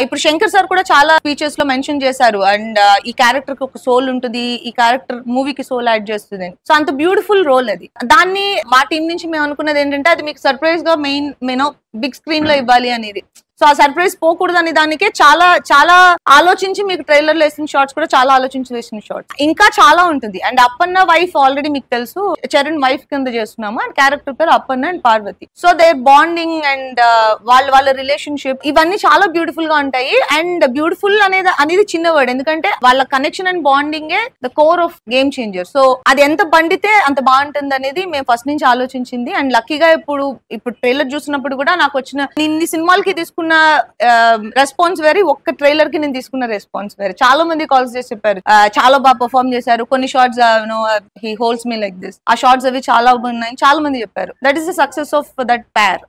ఇప్పుడు శంకర్ సార్ కూడా చాలా స్పీచెస్ లో మెన్షన్ చేశారు అండ్ ఈ క్యారెక్టర్ కి ఒక సోల్ ఉంటుంది, ఈ క్యారెక్టర్ మూవీకి సోల్ యాడ్ చేస్తుంది. సో అంత బ్యూటిఫుల్ రోల్ అది. దాన్ని మా టీం నుంచి మేము అనుకున్నది ఏంటంటే అది మీకు సర్ప్రైజ్ గా మెయిన్ బిగ్ స్క్రీన్ లో ఇవ్వాలి అనేది. సో ఆ సర్ప్రైజ్ పోకూడదు అని దానికే చాలా చాలా ఆలోచించి మీకు ట్రైలర్ లో వేసిన షార్ట్స్ కూడా చాలా ఆలోచించి వేసిన షార్ట్స్. ఇంకా చాలా ఉంటుంది. అండ్ అప్పన్న వైఫ్ ఆల్రెడీ మీకు తెలుసు, చరణ్ వైఫ్ కింద చేస్తున్నాము. అండ్ క్యారెక్టర్ పేరు Appanna and Parvathi. So their bonding and వాళ్ళ రిలేషన్షిప్ ఇవన్నీ చాలా బ్యూటిఫుల్ గా ఉంటాయి. అండ్ బ్యూటిఫుల్ అనేది చిన్న వర్డ్, ఎందుకంటే వాళ్ళ connection and bonding the core of game changer. So అది ఎంత బండితే అంత బాగుంటుంది అనేది మేము ఫస్ట్ నుంచి ఆలోచించింది. అండ్ లక్కీగా ఇప్పుడు ట్రైలర్ చూసినప్పుడు కూడా నాకు వచ్చిన ఇన్ని సినిమాలకి తీసుకున్న రెస్పాన్స్ వేరే, ఒక్క ట్రైలర్ కి నేను తీసుకున్న రెస్పాన్స్ వేరే. చాలా మంది కాల్స్ చేసి చెప్పారు చాలా బాగా పర్ఫార్మ్ చేశారు, కొన్ని shots he holds me like this, ఆ షార్ట్స్ అవి చాలా బాగున్నాయి చాలా మంది చెప్పారు. That is the success of that pair.